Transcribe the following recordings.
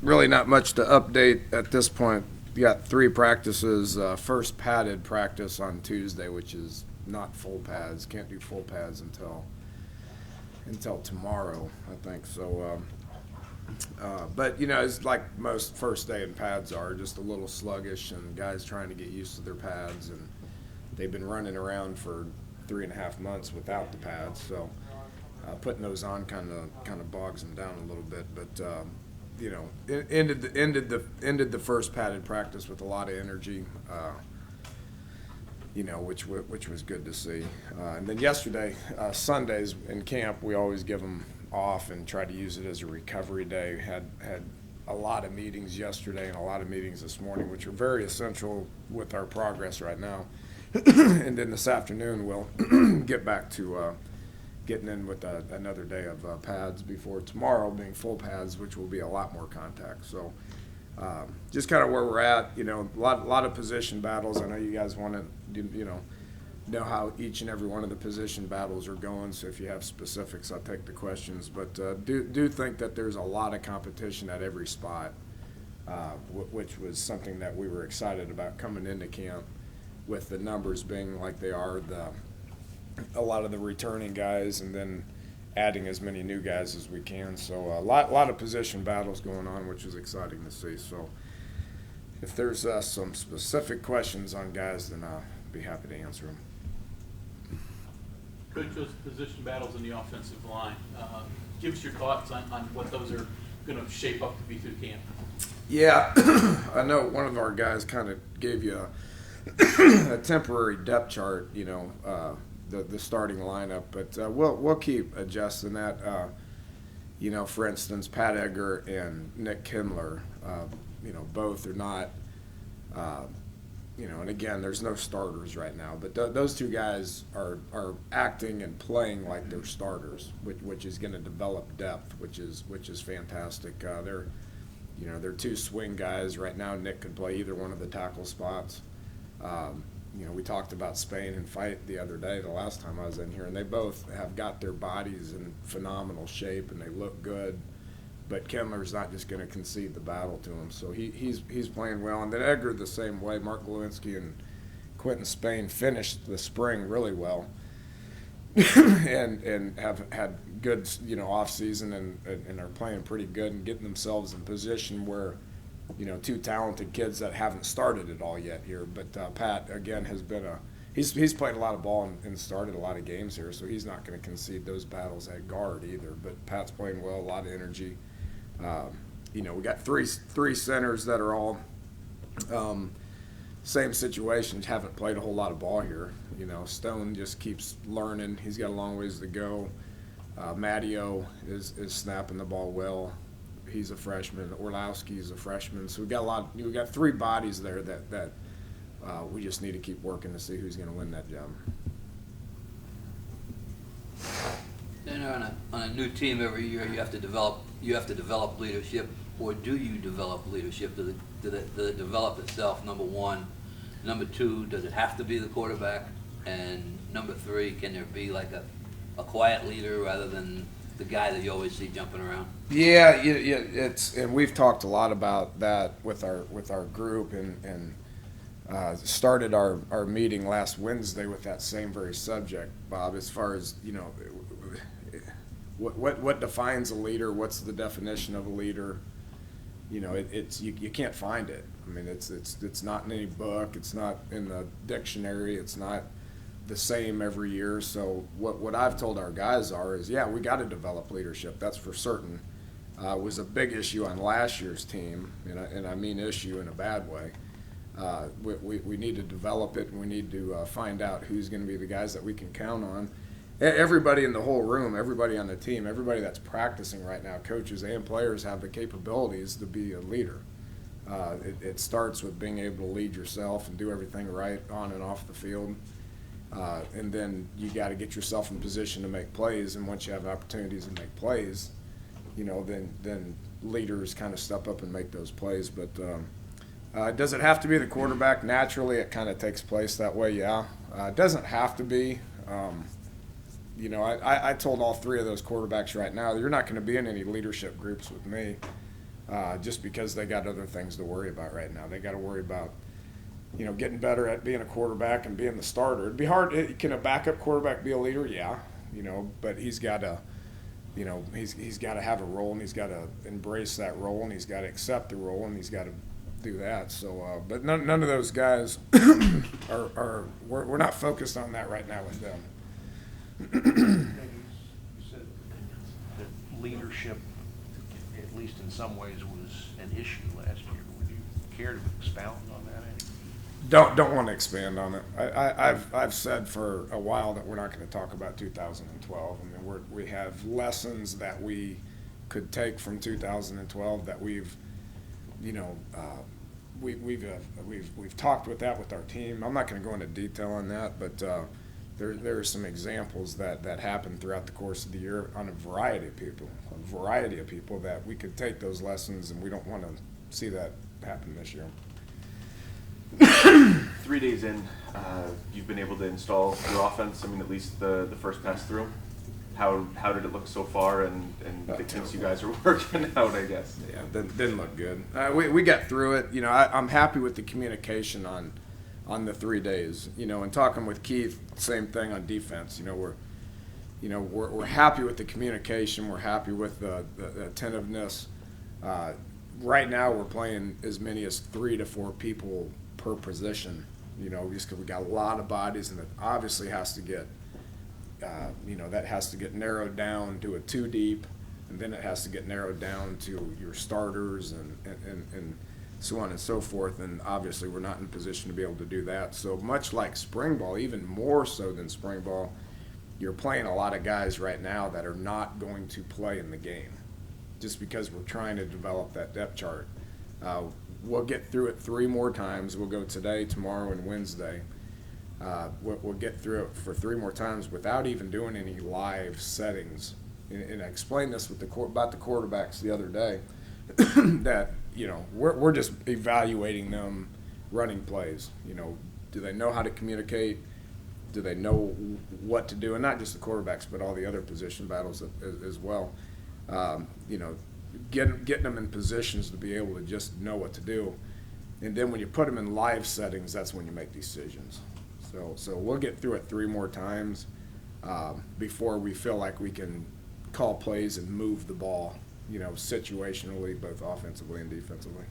Really not much to update at this point. You got 3 practices. First padded practice on Tuesday, which is not full pads. Can't do full pads until tomorrow, I think. So, but it's like most first day in pads are, just a little sluggish, and guys trying to get used to their pads, and they've been running around for 3.5 months without the pads. So, putting those on kind of bogs them down a little bit, but. Ended the first padded practice with a lot of energy, which was good to see. And then yesterday, Sundays in camp, we always give them off and try to use it as a recovery day. Had a lot of meetings yesterday and a lot of meetings this morning, which are very essential with our progress right now. And then this afternoon, we'll get back to getting in with another day of pads before tomorrow being full pads, which will be a lot more contact. So just kind of where we're at, a lot of position battles. I know you guys want to, know how each and every one of the position battles are going. So if you have specifics, I'll take the questions. But do think that there's a lot of competition at every spot, which was something that we were excited about coming into camp, with the numbers being like they are, a lot of the returning guys, and then adding as many new guys as we can. So a lot of position battles going on, which is exciting to see. So if there's some specific questions on guys, then I'll be happy to answer them. Coach, those position battles in the offensive line, give us your thoughts on what those are going to shape up to be through camp. Yeah, I know one of our guys kind of gave you a temporary depth chart, the starting lineup, but we'll keep adjusting that. For instance, Pat Egger and Nick Kimler, both are not, and again, there's no starters right now, but those 2 guys are acting and playing like they're starters, which is going to develop depth, which is fantastic. They're 2 swing guys right now. Nick could play either one of the tackle spots. We talked about Spain and Fight the other day, the last time I was in here, and they both have got their bodies in phenomenal shape, and they look good. But Kimler's not just going to concede the battle to him, so he's playing well. And then Edgar the same way. Mark Lewinsky and Quentin Spain finished the spring really well, and have had good off season and are playing pretty good and getting themselves in position where. 2 talented kids that haven't started it all yet here. But Pat, again, has been he's played a lot of ball and started a lot of games here, so he's not going to concede those battles at guard either. But Pat's playing well, a lot of energy. We got three centers that are all same situations, haven't played a whole lot of ball here. Stone just keeps learning. He's got a long ways to go. Matteo is snapping the ball well. He's a freshman. Orlowski is a freshman. So we got 3 bodies there that we just need to keep working to see who's going to win that job. On a new team every year, you have to develop leadership, or do you develop leadership? Does it develop itself? Number 1. Number 2, does it have to be the quarterback? And number 3, can there be like a quiet leader rather than the guy that you always see jumping around? Yeah, and we've talked a lot about that with our group, and started our meeting last Wednesday with that same very subject, Bob. As far as what defines a leader, what's the definition of a leader? You can't find it. I mean, it's not in any book. It's not in the dictionary. It's not the same every year. So what I've told our guys is, we got to develop leadership. That's for certain. It was a big issue on last year's team, and I mean issue in a bad way. We need to develop it, and we need to find out who's going to be the guys that we can count on. Everybody in the whole room, everybody on the team, everybody that's practicing right now, coaches and players, have the capabilities to be a leader. It starts with being able to lead yourself and do everything right on and off the field. And then you got to get yourself in position to make plays. And once you have opportunities to make plays, then leaders kind of step up and make those plays. But does it have to be the quarterback? Naturally, it kind of takes place that way, yeah. It doesn't have to be. I told all 3 of those quarterbacks right now, you're not going to be in any leadership groups with me. just because they got other things to worry about right now. They got to worry about, you know, getting better at being a quarterback and being the starter. It'd be hard. Can a backup quarterback be a leader? Yeah, you know, but he's got to, you know, he's got to have a role, and he's got to embrace that role, and he's got to accept the role, and he's got to do that. So, but none of those guys we're not focused on that right now with them. You said that leadership, at least in some ways, was an issue last year. Would you care to expound on that any? Don't want to expand on it. I've said for a while that we're not going to talk about 2012. I mean, we have lessons that we could take from 2012 that we've, you know, we've talked with that with our team. I'm not going to go into detail on that, but there are some examples that happened throughout the course of the year on a variety of people that we could take those lessons, and we don't want to see that happen this year. 3 days in, you've been able to install your offense. I mean, at least the first pass through. How did it look so far, and the kinks you guys are working out, I guess? Yeah, didn't look good. We got through it. You know, I'm happy with the communication on the 3 days. You know, and talking with Keith, same thing on defense. You know, we're happy with the communication. We're happy with the attentiveness. Right now, we're playing as many as 3 to 4 people per position. You know, just because we got a lot of bodies, and it obviously has to get. You know, that has to get narrowed down to a 2 deep, and then it has to get narrowed down to your starters and so on and so forth. And obviously, we're not in a position to be able to do that. So much like spring ball, even more so than spring ball, you're playing a lot of guys right now that are not going to play in the game, just because we're trying to develop that depth chart. We'll get through it 3 more times. We'll go today, tomorrow, and Wednesday. We'll get through it for 3 more times without even doing any live settings. And I explained this about the quarterbacks the other day, that, you know, we're just evaluating them running plays. You know, do they know how to communicate? Do they know what to do? And not just the quarterbacks, but all the other position battles as well. You know, getting them in positions to be able to just know what to do. And then when you put them in live settings, that's when you make decisions. So we'll get through it 3 more times before we feel like we can call plays and move the ball, you know, situationally, both offensively and defensively.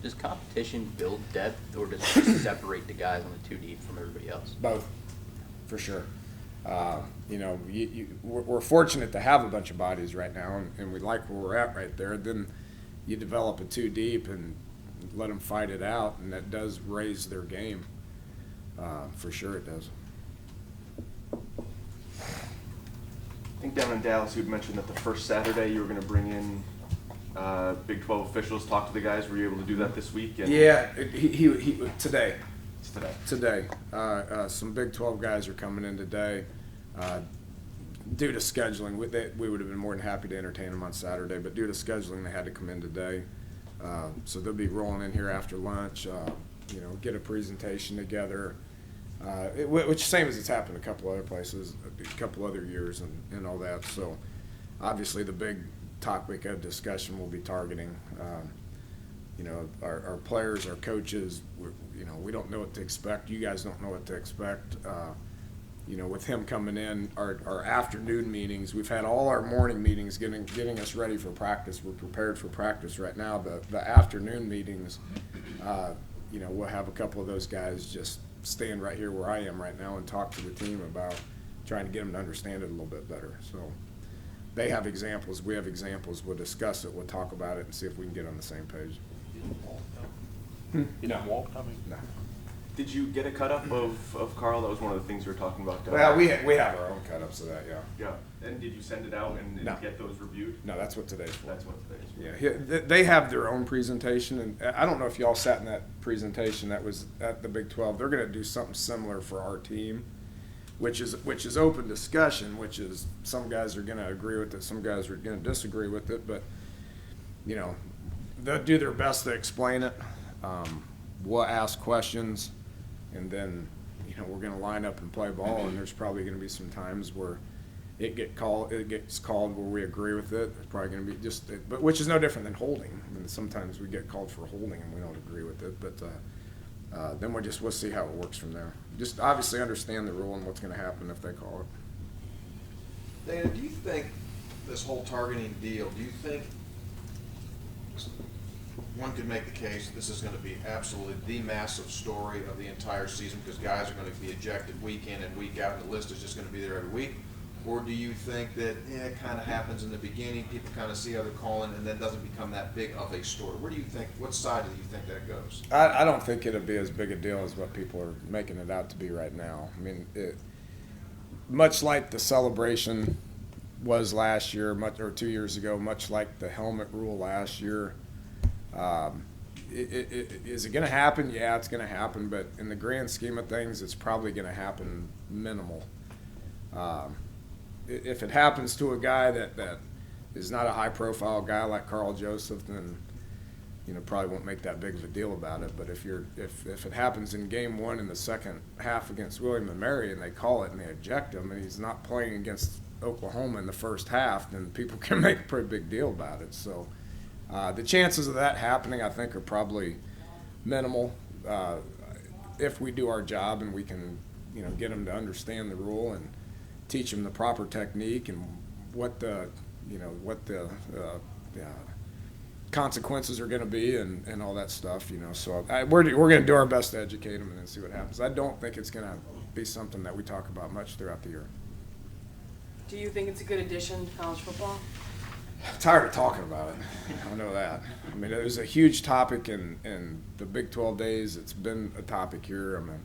Does competition build depth, or does it just separate the guys on the 2 deep from everybody else? Both, for sure. You know, we're fortunate to have a bunch of bodies right now, and we like where we're at right there. Then you develop a 2 deep and let them fight it out, and that does raise their game. For sure it does. I think down in Dallas, you had mentioned that the first Saturday you were going to bring in Big 12 officials, talk to the guys. Were you able to do that this week? And Yeah, he today. It's today. Today. Some Big 12 guys are coming in today. Due to scheduling, we would have been more than happy to entertain them on Saturday, but due to scheduling, they had to come in today. So they'll be rolling in here after lunch, you know, get a presentation together, which same as it's happened a couple other places, a couple other years and all that. So obviously the big topic of discussion will be targeting, you know, our players, our coaches. You know, we don't know what to expect. You guys don't know what to expect. You know, with him coming in, our afternoon meetings, we've had all our morning meetings getting us ready for practice. We're prepared for practice right now. The afternoon meetings, you know, we'll have a couple of those guys just stand right here where I am right now and talk to the team about trying to get them to understand it a little bit better. So they have examples, we have examples. We'll discuss it, we'll talk about it, and see if we can get on the same page. You know, Walt coming? No. Did you get a cut-up of Carl? That was one of the things we were talking about. Well, we have our own cut-ups of that, yeah. Yeah. And did you send it out and No. get those reviewed? No, that's what today's for. That's what today's for. Yeah, they have their own presentation, and I don't know if y'all sat in that presentation that was at the Big 12. They're going to do something similar for our team, which is open discussion, which is some guys are going to agree with it, some guys are going to disagree with it, but, you know, they'll do their best to explain it. We'll ask questions, and then, you know, we're going to line up and play ball, and there's probably going to be some times where, it gets called where we agree with it. It's probably going to be but which is no different than holding. I mean, sometimes we get called for holding and we don't agree with it, but then we'll see how it works from there. Just obviously understand the rule and what's going to happen if they call it. Dana, do you think this whole targeting deal, do you think one could make the case this is going to be absolutely the massive story of the entire season because guys are going to be ejected week in and week out and the list is just going to be there every week? Or do you think that it kind of happens in the beginning, people kind of see how they're calling, and then doesn't become that big of a story? Where do you think, what side do you think that goes? I don't think it'll be as big a deal as what people are making it out to be right now. I mean, much like the celebration was last year, or 2 years ago, much like the helmet rule last year, is it going to happen? Yeah, it's going to happen, but in the grand scheme of things, it's probably going to happen minimal. If it happens to a guy that is not a high-profile guy like Carl Joseph, then probably won't make that big of a deal about it. But if it happens in game one in the second half against William and Mary and they call it and they eject him and he's not playing against Oklahoma in the first half, then people can make a pretty big deal about it. So the chances of that happening, I think, are probably minimal if we do our job and we can get them to understand the rule and teach them the proper technique and what the consequences are going to be and all that stuff. So we're going to do our best to educate them and then see what happens. I don't think it's going to be something that we talk about much throughout the year. Do you think it's a good addition to college football? I'm tired of talking about it. I know that. I mean, it was a huge topic in the Big 12 days. It's been a topic here. I mean,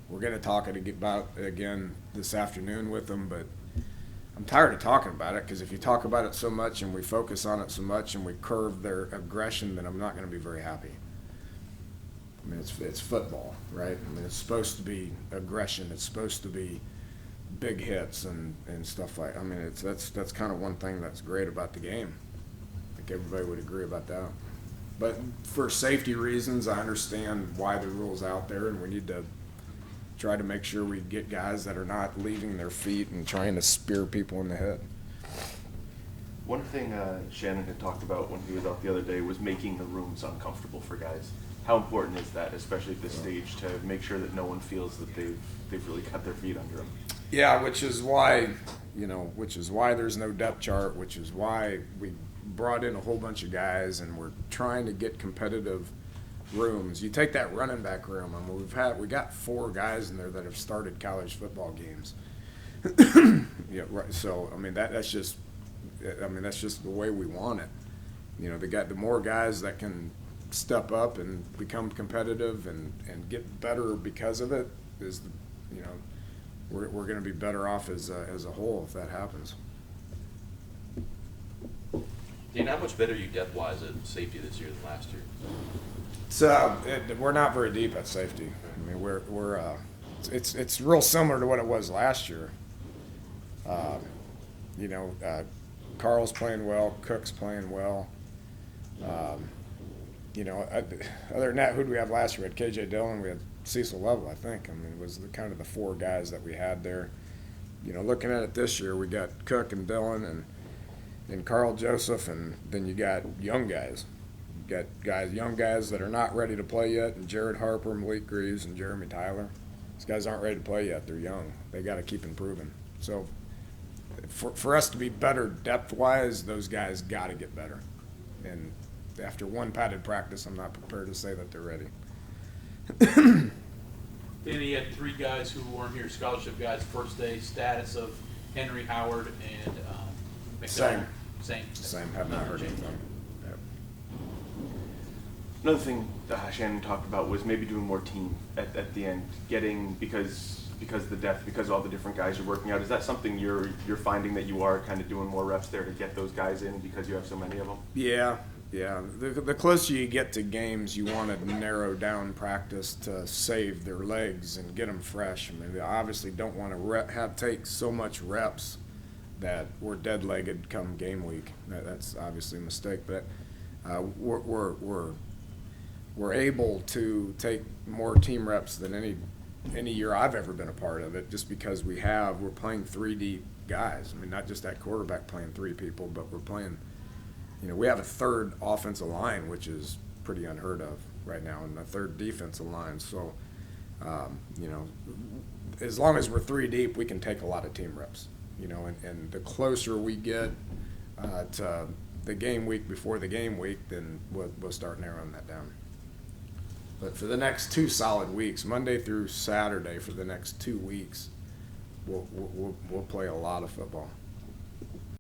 we're going to talk about it again this afternoon with them, but I'm tired of talking about it because if you talk about it so much and we focus on it so much and we curve their aggression, then I'm not going to be very happy. I mean, it's football, right? I mean, it's supposed to be aggression. It's supposed to be big hits and stuff like. I mean, that's kind of one thing that's great about the game. I think everybody would agree about that. But for safety reasons, I understand why the rule's out there, and we need to try to make sure we get guys that are not leaving their feet and trying to spear people in the head. One thing Shannon had talked about when he was out the other day was making the rooms uncomfortable for guys. How important is that, especially at this stage, to make sure that no one feels that they've really cut their feet under them? Yeah, which is why there's no depth chart, which is why we brought in a whole bunch of guys and we're trying to get competitive rooms. You take that running back room, and we got 4 guys in there that have started college football games. Yeah, right. So I mean that's just the way we want it. The more guys that can step up and become competitive and get better because of it is we're going to be better off as a whole if that happens. Dana, how much better are you depth-wise at safety this year than last year? We're not very deep at safety. I mean, it's real similar to what it was last year. Carl's playing well, Cook's playing well. Other than that, who did we have last year? We had KJ Dillon, we had Cecil Lovell, I think. I mean, it was kind of the 4 guys that we had there. Looking at it this year, we got Cook and Dillon and Carl Joseph, and then you got young guys. You got young guys that are not ready to play yet, and Jared Harper, Malik Greaves, and Jeremy Tyler. These guys aren't ready to play yet. They're young. They got to keep improving. So for us to be better depth-wise, those guys got to get better. And after one padded practice, I'm not prepared to say that they're ready. Danny, you had 3 guys who weren't here, scholarship guys, first day status of Henry, Howard, and McDonald. Same. Have not heard anything. Yep. Another thing Shannon talked about was maybe doing more team at the end, because of the depth, because of all the different guys you're working out. Is that something you're finding that you are kind of doing more reps there to get those guys in because you have so many of them? Yeah. The closer you get to games, you want to narrow down practice to save their legs and get them fresh. I mean, they obviously don't want to take so much reps that we're dead-legged come game week. That's obviously a mistake, but we're able to take more team reps than any year I've ever been a part of it, just because we're playing 3 deep guys. I mean, not just that quarterback playing 3 people, but we're playing, we have a third offensive line, which is pretty unheard of right now, and a third defensive line. So, as long as we're 3 deep, we can take a lot of team reps, and the closer we get to the game week before the game week, then we'll start narrowing that down. But for the next 2 solid weeks, Monday through Saturday, for the next 2 weeks, we'll play a lot of football.